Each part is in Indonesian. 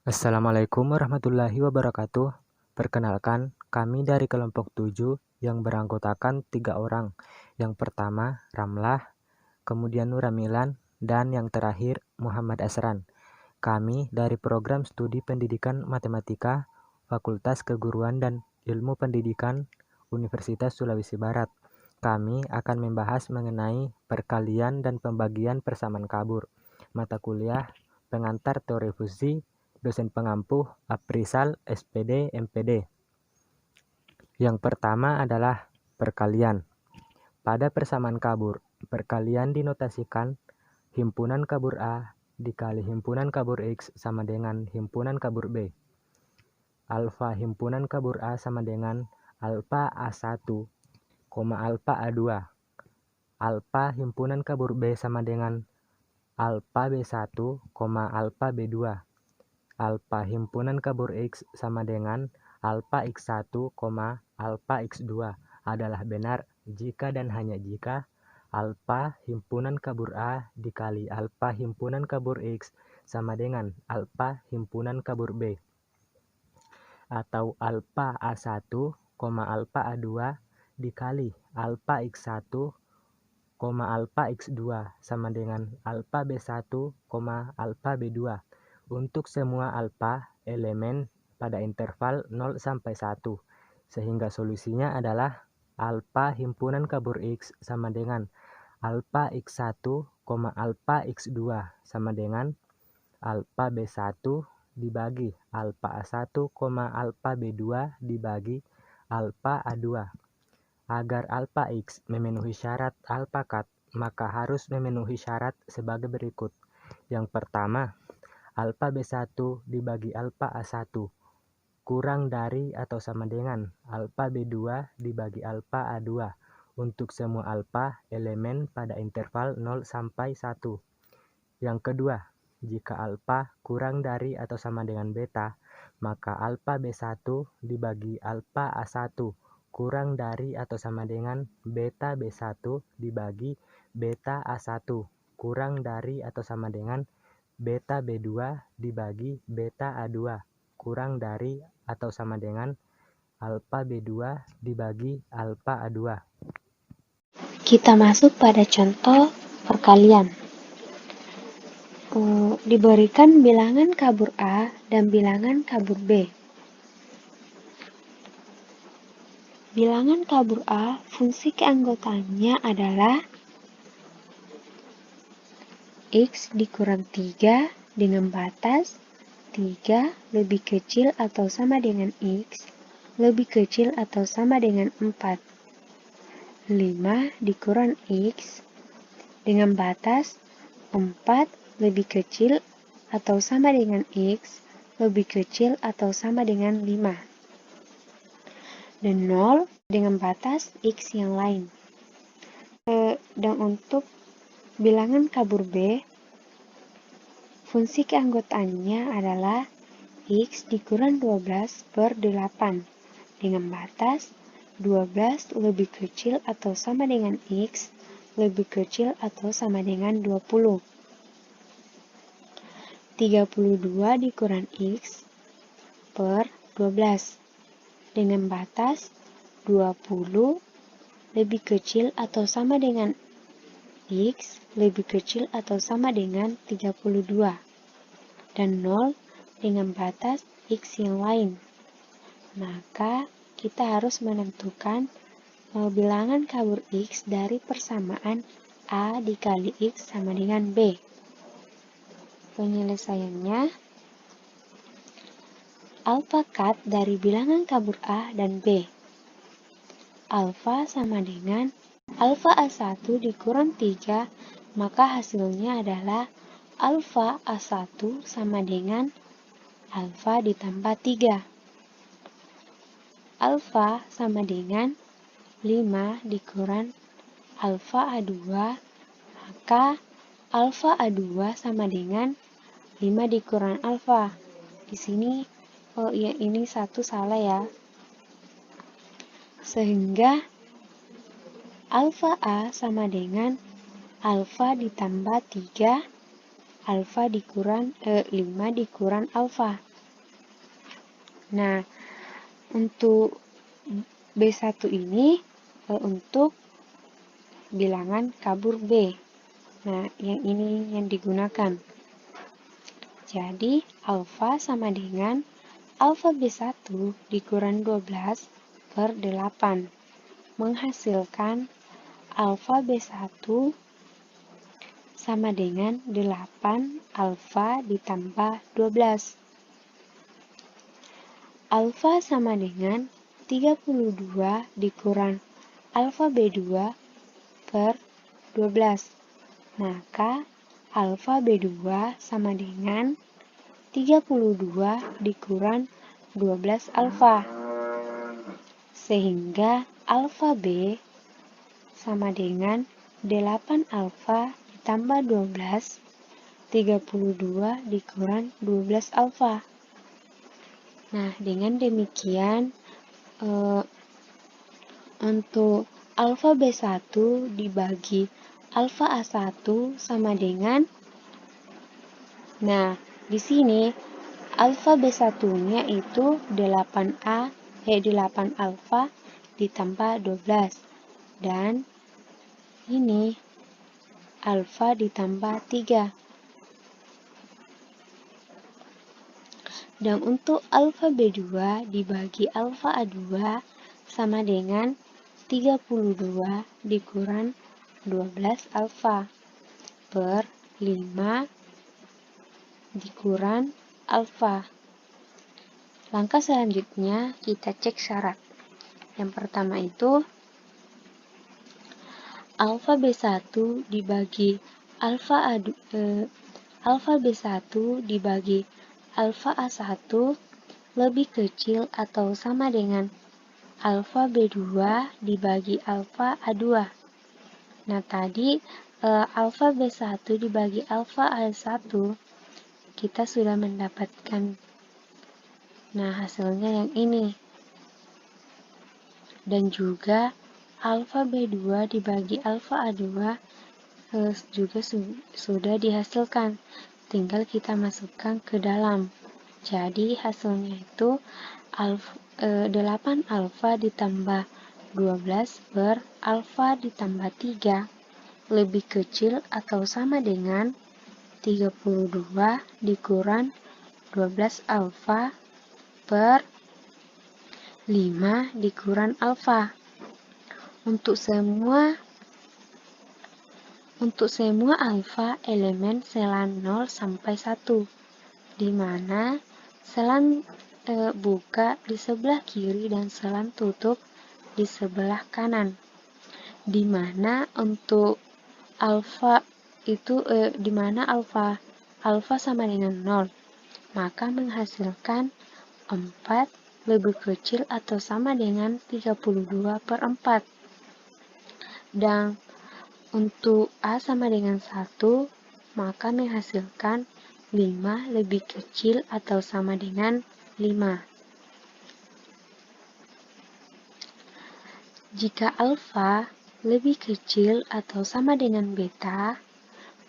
Assalamualaikum warahmatullahi wabarakatuh. Perkenalkan, kami dari kelompok 7 yang beranggotakan 3 orang. Yang pertama, Ramlah, kemudian Nuramilan, dan yang terakhir, Muhammad Asran. Kami dari program studi pendidikan matematika, Fakultas Keguruan dan Ilmu Pendidikan, Universitas Sulawesi Barat. Kami akan membahas mengenai perkalian dan pembagian persamaan kabur. Mata kuliah pengantar teori fusi, dosen pengampu Aprisal, SPD, MPD. Yang pertama adalah perkalian. Pada persamaan kabur, perkalian dinotasikan himpunan kabur A dikali himpunan kabur X sama dengan himpunan kabur B. Alfa himpunan kabur A sama dengan alfa A1, alfa A2. Alfa himpunan kabur B sama dengan alfa B1, alfa B2. Alfa himpunan kabur X sama dengan alfa X1, alfa X2 adalah benar jika dan hanya jika alfa himpunan kabur A dikali alfa himpunan kabur X sama dengan alfa himpunan kabur B. Atau alfa A1, alfa A2 dikali alfa X1, alfa X2 sama dengan alfa B1, alfa B2 untuk semua alfa elemen pada interval 0 sampai 1, sehingga solusinya adalah alfa himpunan kabur X sama dengan alfa X1, alfa X2 sama dengan alfa B1 dibagi alfa A1, alfa B2 dibagi alfa A2. Agar alfa X memenuhi syarat alfa cut, maka harus memenuhi syarat sebagai berikut. Yang pertama, alfa B1 dibagi alfa A1 kurang dari atau sama dengan alfa B2 dibagi alfa A2 untuk semua alfa elemen pada interval 0 sampai 1. Yang kedua, jika alfa kurang dari atau sama dengan beta, maka alfa B1 dibagi alfa A1 kurang dari atau sama dengan beta B1 dibagi beta A1 kurang dari atau sama dengan beta B2 dibagi beta A2 kurang dari atau sama dengan alfa B2 dibagi alfa A2. Kita masuk pada contoh perkalian. Diberikan bilangan kabur A dan bilangan kabur B. Bilangan kabur A, fungsi keanggotaannya adalah X dikurang 3 dengan batas 3 lebih kecil atau sama dengan X lebih kecil atau sama dengan 4. 5 dikurang X dengan batas 4 lebih kecil atau sama dengan X lebih kecil atau sama dengan 5. Dan 0 dengan batas X yang lain. Dan untuk bilangan kabur B, fungsi keanggotaannya adalah X dikurang 12 per 8 dengan batas 12 lebih kecil atau sama dengan X lebih kecil atau sama dengan 20. 32 dikurang X per 12 dengan batas 20 lebih kecil atau sama dengan X lebih kecil atau sama dengan 32 dan 0 dengan batas X yang lain. Maka kita harus menentukan bilangan kabur X dari persamaan A dikali X sama dengan B. Penyelesaiannya, alfa cut dari bilangan kabur A dan B. Alfa sama dengan alfa A1 dikurang 3, maka hasilnya adalah alfa A1 sama dengan alfa ditambah 3. Alfa sama dengan 5 dikurang alfa A2, maka alfa A2 sama dengan 5 dikurang alfa. Di sini ini satu salah ya. Sehingga alfa A sama dengan alfa ditambah 3, alfa dikurang 5 dikurang alfa. Nah, untuk B1 ini untuk bilangan kabur B. Nah, yang ini yang digunakan. Jadi, alfa sama dengan alfa B1 dikurang 12 per 8. Menghasilkan alfa B1 sama dengan 8 alfa ditambah 12. Alfa sama dengan 32 dikurang alfa B2 per 12. Maka alfa B2 sama dengan 32 dikurang 12 alfa. Sehingga alfa B sama dengan 8 alfa ditambah 12, 32 dikurang 12 alfa. Nah, dengan demikian untuk alfa B1 dibagi alfa A1 sama dengan, nah, di sini alfa B1-nya itu 8 alfa ditambah 12. Dan ini alfa ditambah 3. Dan untuk alfa B2 dibagi alfa A2 sama dengan 32 dikurang 12 alfa per 5 dikurang alfa. Langkah selanjutnya kita cek syarat. Yang pertama itu alfa B1 dibagi alfa B1 dibagi alfa A1 lebih kecil atau sama dengan alfa B2 dibagi alfa A2. Nah, tadi alfa B1 dibagi alfa A1 kita sudah mendapatkan. Nah, hasilnya yang ini. Dan juga alfa B2 dibagi alfa A2 juga sudah dihasilkan. Tinggal kita masukkan ke dalam. Jadi hasilnya itu 8 alfa ditambah 12 per alfa ditambah 3 lebih kecil atau sama dengan 32 dikurang 12 alfa per 5 dikurang alfa. Untuk semua alfa elemen selan 0 sampai 1, di mana selan buka di sebelah kiri dan selan tutup di sebelah kanan. Di mana untuk alfa itu di mana alfa sama dengan 0, maka menghasilkan 4 lebih kecil atau sama dengan 32 per 4. Dan untuk A sama dengan 1, maka menghasilkan 5 lebih kecil atau sama dengan 5. Jika alfa lebih kecil atau sama dengan beta,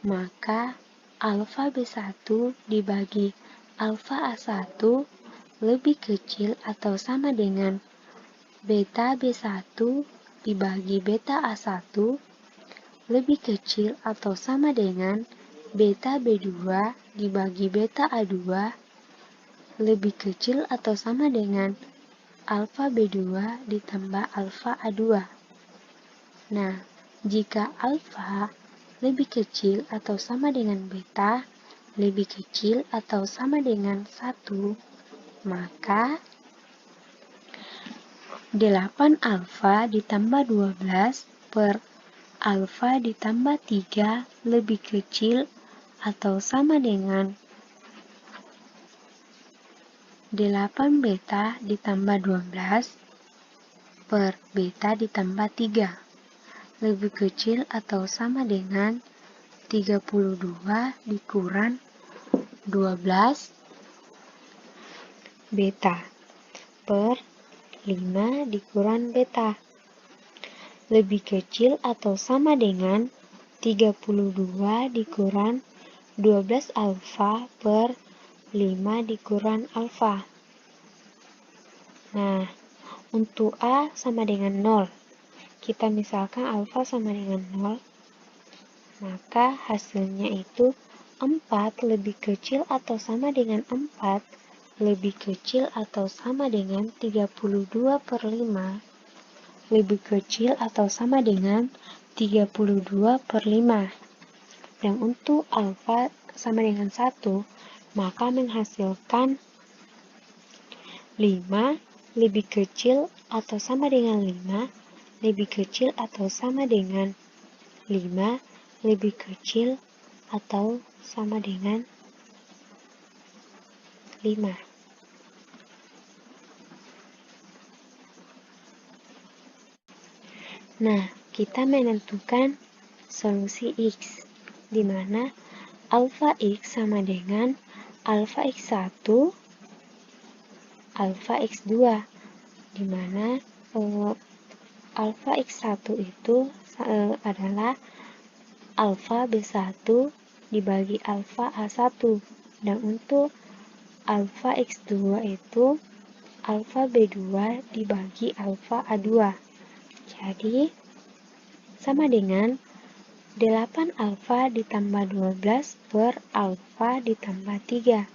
maka alfa B1 dibagi alfa A1 lebih kecil atau sama dengan beta B1 dibagi beta A1 lebih kecil atau sama dengan beta B2 dibagi beta A2 lebih kecil atau sama dengan alfa B2 ditambah alfa A2. Nah, jika alfa lebih kecil atau sama dengan beta lebih kecil atau sama dengan 1, maka 8 alfa ditambah 12 per alfa ditambah 3 lebih kecil atau sama dengan 8 beta ditambah 12 per beta ditambah 3 lebih kecil atau sama dengan 32 dikurang 12 beta per 5 dikurang beta lebih kecil atau sama dengan 32 dikurang 12 alfa per 5 dikurang alfa. Nah, untuk A sama dengan 0, kita misalkan alfa sama dengan 0, maka hasilnya itu 4 lebih kecil atau sama dengan 4 lebih kecil atau sama dengan 32/5 lebih kecil atau sama dengan 32/5. Dan untuk alfa sama dengan 1, maka menghasilkan 5 lebih kecil atau sama dengan 5 lebih kecil atau sama dengan 5 lebih kecil atau sama dengan 5. Nah, kita menentukan solusi X, di mana alfa X sama dengan alfa X1, alfa X2, di mana alfa X1 itu adalah alfa B1 dibagi alfa A1, dan untuk alfa X2 itu alfa B2 dibagi alfa A2. Jadi, sama dengan 8 alfa ditambah 12 per alfa ditambah 3.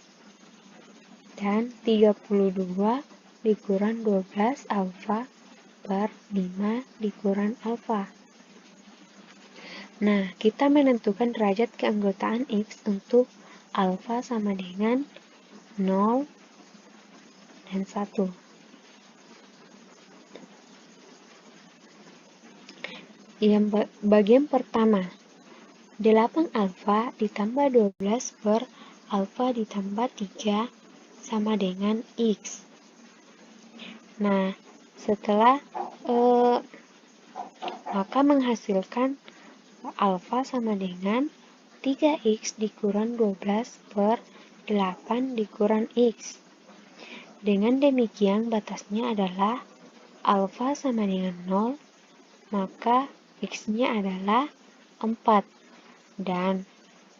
Dan 32 dikurang 12 alfa per 5 dikurang alfa. Nah, kita menentukan derajat keanggotaan X untuk alfa sama dengan 0 dan 1. Yang bagian pertama, 8 alfa ditambah 12 per alfa ditambah 3 sama dengan X. Nah, setelah maka menghasilkan alfa sama dengan 3X dikurang 12 per 8 dikurang X. Dengan demikian batasnya adalah alfa sama dengan 0, maka X-nya adalah 4. Dan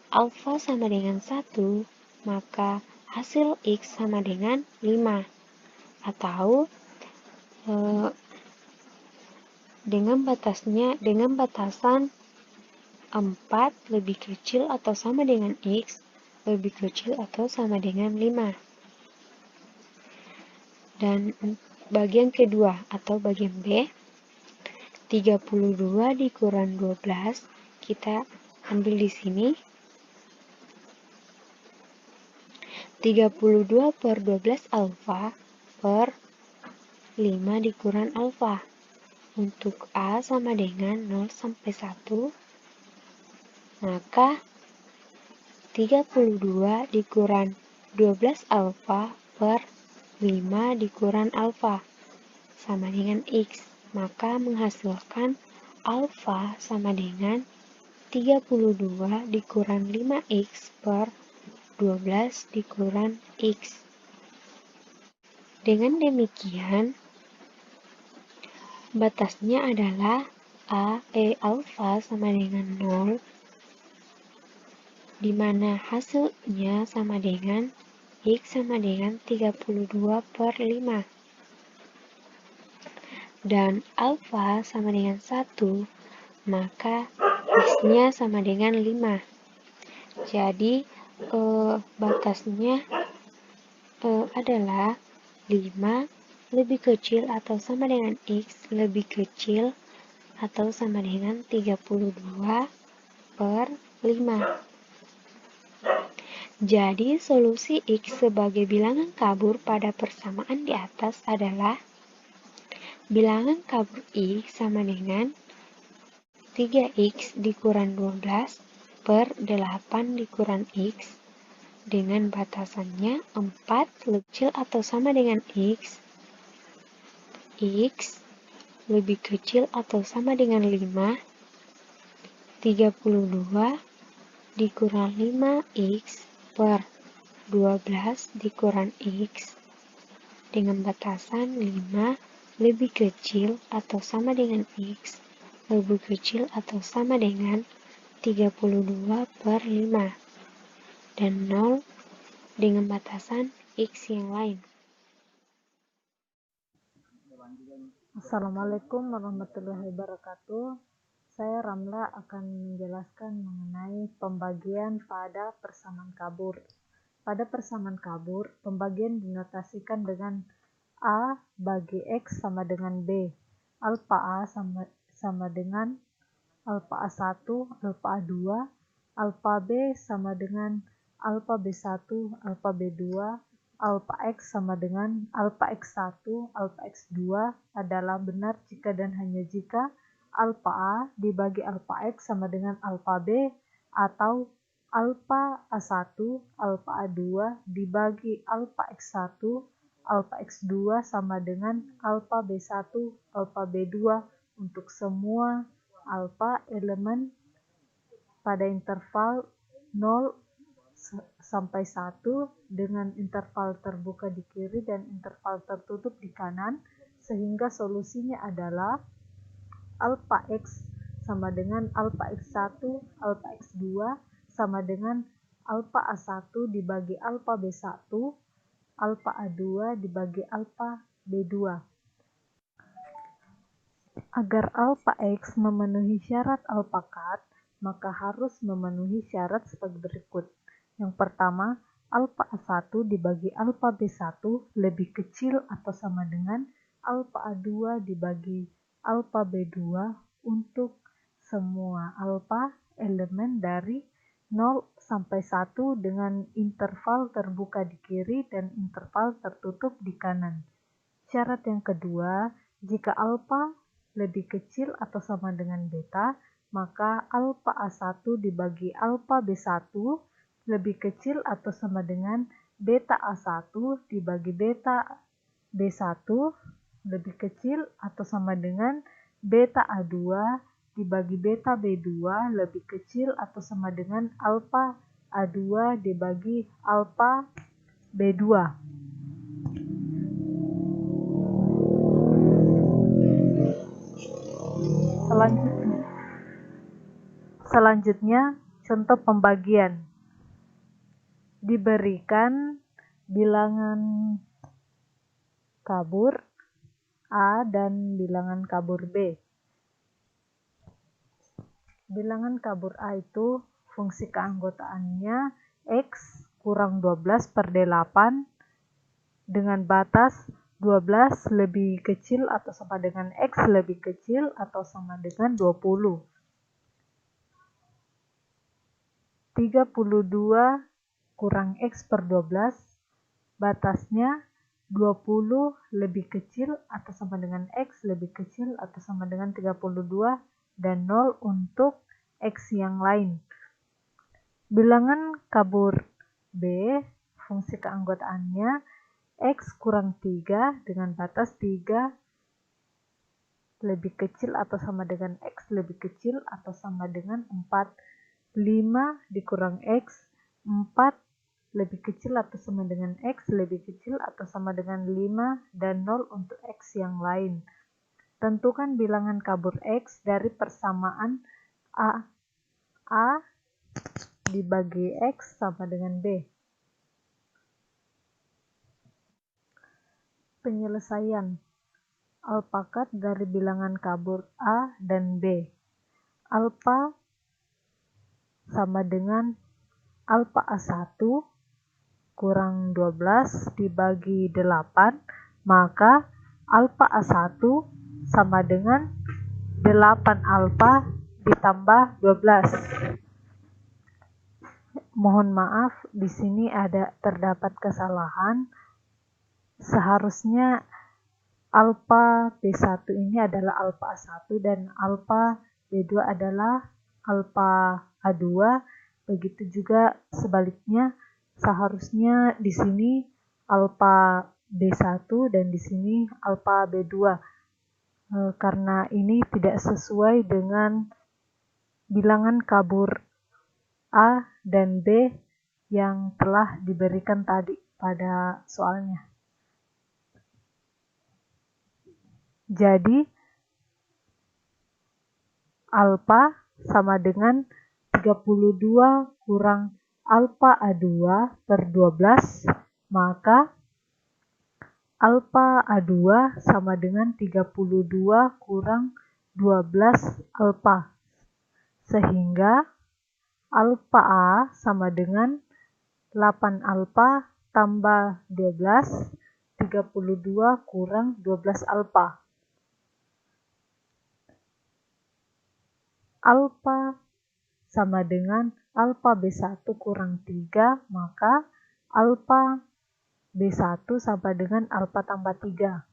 alfa sama dengan 1, maka hasil X sama dengan 5. Atau dengan batasan 4 lebih kecil atau sama dengan X lebih kecil atau sama dengan 5. Dan bagian kedua atau bagian B, 32 dikurang 12, kita ambil di sini. 32 per 12 alfa per 5 dikurang alfa. Untuk A sama dengan 0 sampai 1, maka 32 dikurang 12 alfa per 5 dikurang alfa sama dengan X. Maka menghasilkan alfa sama dengan 32 dikurang 5X per 12 dikurang X. Dengan demikian, batasnya adalah alfa sama dengan 0, di mana hasilnya sama dengan X sama dengan 32 per 5. Dan alfa sama dengan 1, maka X-nya sama dengan 5. Jadi, batasnya adalah 5 lebih kecil atau sama dengan X lebih kecil atau sama dengan 32 per 5. Jadi, solusi X sebagai bilangan kabur pada persamaan di atas adalah bilangan kabur X sama dengan 3X dikurang 12 per 8 dikurang X dengan batasannya 4 lebih kecil atau sama dengan X lebih kecil atau sama dengan 5, 32 dikurang 5X per 12 dikurang X dengan batasan 5 lebih kecil atau sama dengan X lebih kecil atau sama dengan 32 per 5 dan 0 dengan batasan X yang lain. Assalamualaikum warahmatullahi wabarakatuh. Saya Ramla akan menjelaskan mengenai pembagian pada persamaan kabur. Pada persamaan kabur, pembagian dinotasikan dengan A bagi X sama dengan B. Alfa A sama dengan alfa A1, alfa A2, alfa B sama dengan alfa B1, alfa B2, alfa X sama dengan alfa X1, alfa X2 adalah benar jika dan hanya jika alfa A dibagi alfa X sama dengan alfa B atau alfa A1, alfa A2 dibagi alfa X1, alfa X2 sama dengan alfa B1, alfa B2 untuk semua alfa elemen pada interval 0 sampai 1 dengan interval terbuka di kiri dan interval tertutup di kanan, sehingga solusinya adalah alfa X sama dengan alfa X1, alfa X2 sama dengan alfa A1 dibagi alfa B1, alfa A2 dibagi alfa B2. Agar alfa X memenuhi syarat alpakat, maka harus memenuhi syarat sebagai berikut. Yang pertama, alfa A1 dibagi alfa B1 lebih kecil atau sama dengan alfa A2 dibagi alfa B2 untuk semua alfa elemen dari 0 sampai 1 dengan interval terbuka di kiri dan interval tertutup di kanan. Syarat yang kedua, jika alfa lebih kecil atau sama dengan beta, maka alfa A1 dibagi alfa B1 lebih kecil atau sama dengan beta A1 dibagi beta B1 lebih kecil atau sama dengan beta A2 dibagi beta B2 lebih kecil atau sama dengan alfa A2 dibagi alfa B2. Selanjutnya, contoh pembagian. Diberikan bilangan kabur A dan bilangan kabur B. Bilangan kabur A itu fungsi keanggotaannya X kurang 12 per D8 dengan batas 12 lebih kecil atau sama dengan X lebih kecil atau sama dengan 20. 32 kurang X per 12, batasnya 20 lebih kecil atau sama dengan X lebih kecil atau sama dengan 32 dan 0 untuk X yang lain. Bilangan kabur B, fungsi keanggotaannya X kurang 3 dengan batas 3 lebih kecil atau sama dengan X lebih kecil atau sama dengan 4. 5 dikurang X, 4 lebih kecil atau sama dengan X lebih kecil atau sama dengan 5 dan 0 untuk X yang lain. Tentukan bilangan kabur X dari persamaan A dibagi X sama dengan B. Penyelesaian alpakat dari bilangan kabur A dan B. Alfa sama dengan alfa A1 kurang 12 dibagi 8, maka alfa A1 sama dengan 8 alfa ditambah 12. Mohon maaf, di sini terdapat kesalahan. Seharusnya alfa B1 ini adalah alfa A1 dan alfa B2 adalah alfa A2. Begitu juga sebaliknya, seharusnya di sini alfa B1 dan di sini alfa B2. Karena ini tidak sesuai dengan bilangan kabur A dan B yang telah diberikan tadi pada soalnya. Jadi, alfa sama dengan 32 kurang alfa A2 per 12, maka alfa A2 sama dengan 32 kurang 12 alfa. Sehingga alfa A sama dengan 8 alfa tambah 12, 32 kurang 12 alfa. Alfa sama dengan alfa B1 kurang 3, maka alfa B1 sama dengan alfa tambah 3.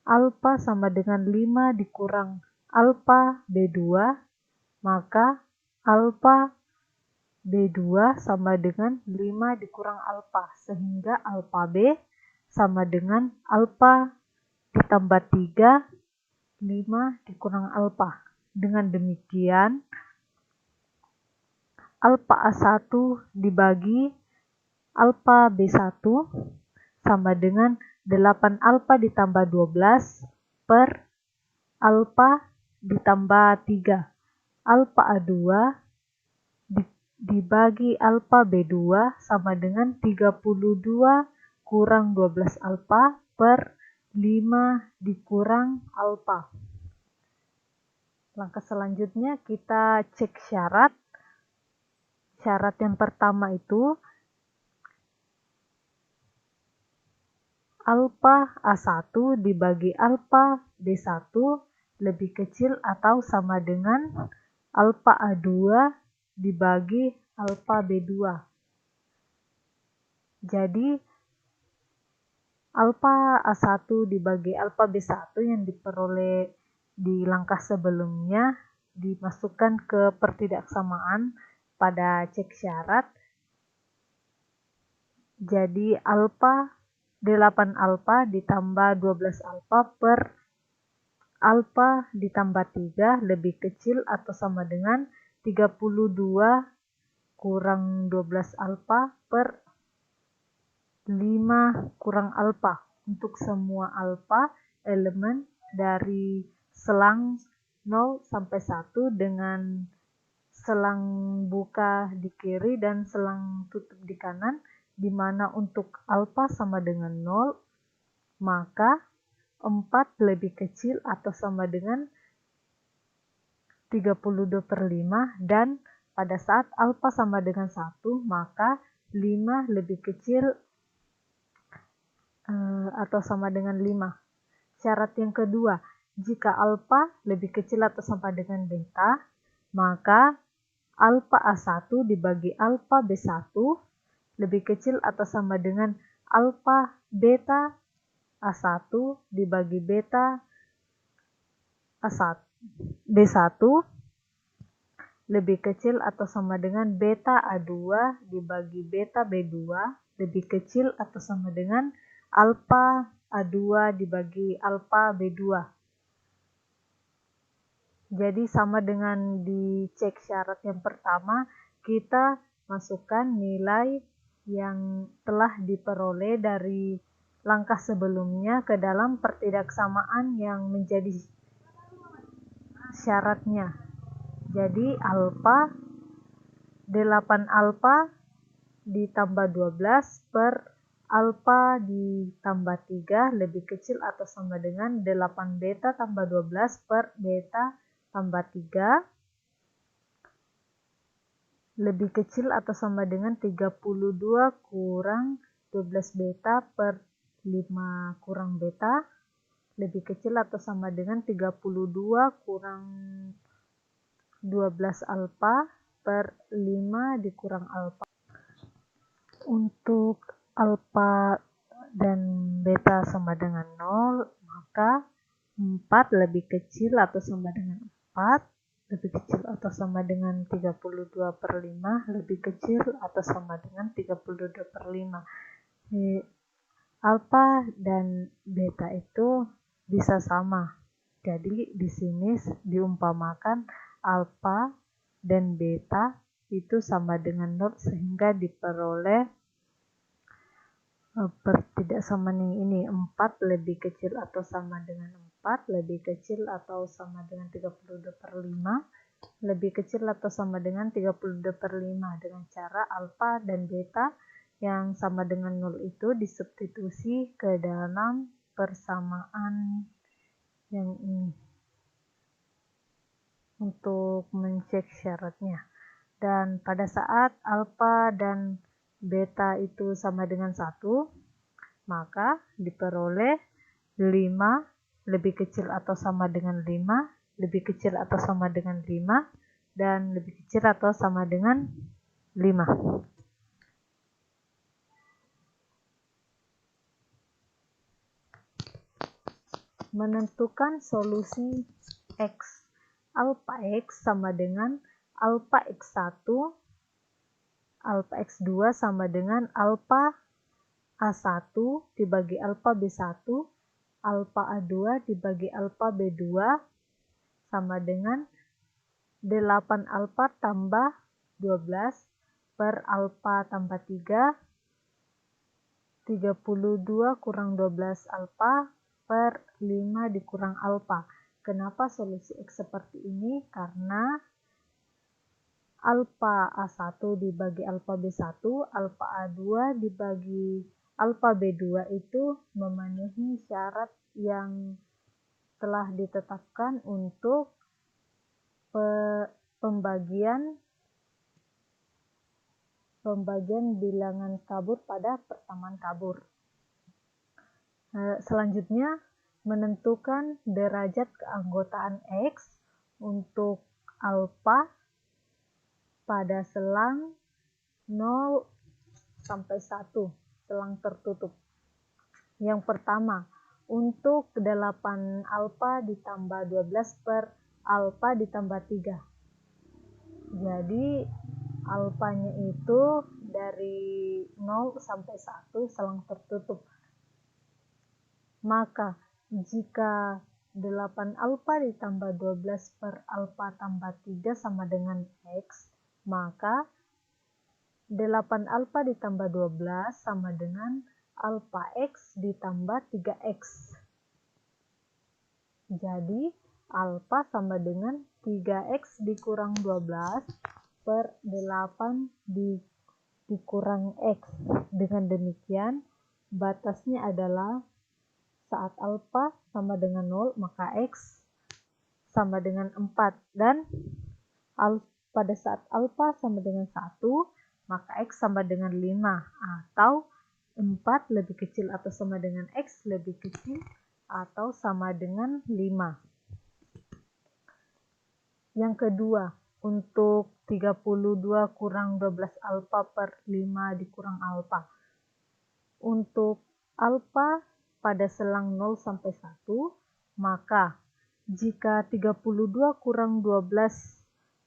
Alfa sama dengan 5 dikurang alfa B2, maka alfa B2 sama dengan 5 dikurang alfa, sehingga alfa B sama dengan alfa ditambah 3, 5 dikurang alfa. Dengan demikian, alfa A1 dibagi alfa B1 sama dengan 8 alfa ditambah 12 per alfa ditambah 3. Alfa A2 dibagi alfa B2 sama dengan 32 kurang 12 alfa per 5 dikurang alfa. Langkah selanjutnya kita cek syarat. Syarat yang pertama itu alfa A1 dibagi alfa B1 lebih kecil atau sama dengan alfa A2 dibagi alfa B2. Jadi, alfa A1 dibagi alfa B1 yang diperoleh di langkah sebelumnya dimasukkan ke pertidaksamaan pada cek syarat. Jadi, 8 alfa ditambah 12 alfa per alfa ditambah 3 lebih kecil atau sama dengan 32 kurang 12 alfa per 5 kurang alfa. Untuk semua alfa elemen dari selang 0 sampai 1 dengan selang buka di kiri dan selang tutup di kanan, di mana untuk alfa sama dengan 0, maka 4 lebih kecil atau sama dengan 32/5, dan pada saat alfa sama dengan 1, maka 5 lebih kecil atau sama dengan 5. Syarat yang kedua, jika alfa lebih kecil atau sama dengan beta, maka alfa A1 dibagi alfa B1 lebih kecil atau sama dengan alfa beta A1 dibagi beta A1 B1 lebih kecil atau sama dengan beta A2 dibagi beta B2 lebih kecil atau sama dengan alfa A2 dibagi alfa B2. Jadi sama dengan di cek syarat yang pertama, kita masukkan nilai yang telah diperoleh dari langkah sebelumnya ke dalam pertidaksamaan yang menjadi syaratnya. Jadi alfa 8 alfa ditambah 12 per alfa ditambah 3 lebih kecil atau sama dengan 8 beta tambah 12 per beta tambah 3 lebih kecil atau sama dengan 32 kurang 12 beta per 5 kurang beta lebih kecil atau sama dengan 32 kurang 12 alfa per 5 dikurang alfa. Untuk alfa dan beta sama dengan 0, maka 4 lebih kecil atau sama dengan 4, lebih kecil atau sama dengan 32/5, lebih kecil atau sama dengan 32/5. Alfa dan beta itu bisa sama. Jadi di sini diumpamakan alfa dan beta itu sama dengan 0 sehingga diperoleh pertidaksamaan ini 4 lebih kecil atau sama dengan 4, lebih kecil atau sama dengan 32/5, lebih kecil atau sama dengan 32/5 dengan cara alfa dan beta yang sama dengan 0 itu disubstitusi ke dalam persamaan yang ini untuk mencek syaratnya. Dan pada saat alfa dan beta itu sama dengan 1, maka diperoleh 5 lebih kecil atau sama dengan 5, lebih kecil atau sama dengan 5, dan lebih kecil atau sama dengan 5. Menentukan solusi X. Alpha X sama dengan alpha X1, alpha X2 sama dengan alpha A1 dibagi alpha B1, alpha A2 dibagi alpha B2 sama dengan 8 alpha tambah 12 per alpha tambah 3, 32 kurang 12 alpha per 5 dikurang alpha. Kenapa solusi X seperti ini? Karena alpha A1 dibagi alpha B1, alpha A2 dibagi alpha B2 itu memenuhi syarat yang telah ditetapkan untuk pembagian bilangan kabur pada persamaan kabur. Selanjutnya, menentukan derajat keanggotaan X untuk alpha pada selang 0 sampai 1, selang tertutup. Yang pertama, untuk 8 alpha ditambah 12 per alpha ditambah 3. Jadi, alfanya itu dari 0 sampai 1 selang tertutup. Maka, jika 8 alpha ditambah 12 per alpha tambah 3 sama dengan X, maka 8 alpha ditambah 12 sama dengan alpha X ditambah 3X. Jadi, alpha sama dengan 3X dikurang 12 per 8 dikurang X. Dengan demikian, batasnya adalah saat alpha sama dengan 0, maka X sama dengan 4. Dan pada saat alpha sama dengan 1, maka X sama dengan 5, atau 4 lebih kecil atau sama dengan X lebih kecil atau sama dengan 5. Yang kedua, untuk 32 kurang 12 alpha per 5 dikurang alpha. Untuk alpha pada selang 0 sampai 1, maka jika 32 kurang 12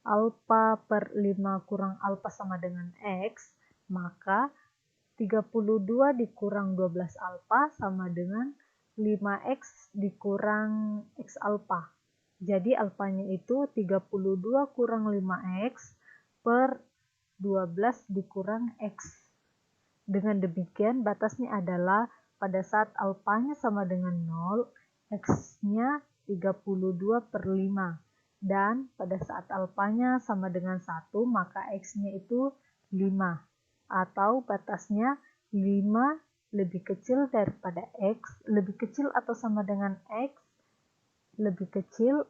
alpha per 5 kurang alpha sama dengan X, maka 32 dikurang 12 alpha sama dengan 5X dikurang X alpha. Jadi alfanya itu 32 kurang 5X per 12 dikurang X. Dengan demikian batasnya adalah pada saat alfanya sama dengan 0, X-nya 32 per 5. Dan pada saat alfanya sama dengan 1, maka X-nya itu 5. Atau batasnya 5 lebih kecil daripada X, lebih kecil atau sama dengan X, lebih kecil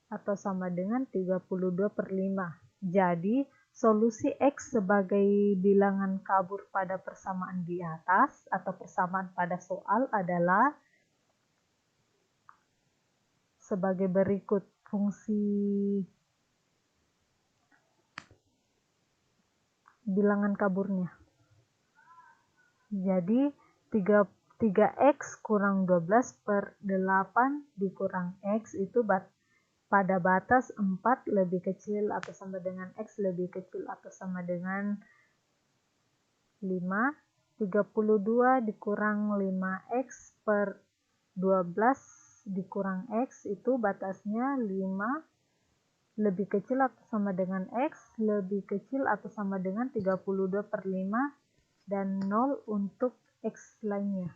atau sama dengan 32 per 5. Jadi, solusi X sebagai bilangan kabur pada persamaan di atas atau persamaan pada soal adalah sebagai berikut. Fungsi bilangan kaburnya. Jadi, 3X kurang 12 per 8 dikurang X itu pada batas 4 lebih kecil atau sama dengan X lebih kecil atau sama dengan 5. 32 dikurang 5X per 12 dikurang X itu batasnya 5 lebih kecil atau sama dengan X lebih kecil atau sama dengan 32 per 5 dan 0 untuk X lainnya.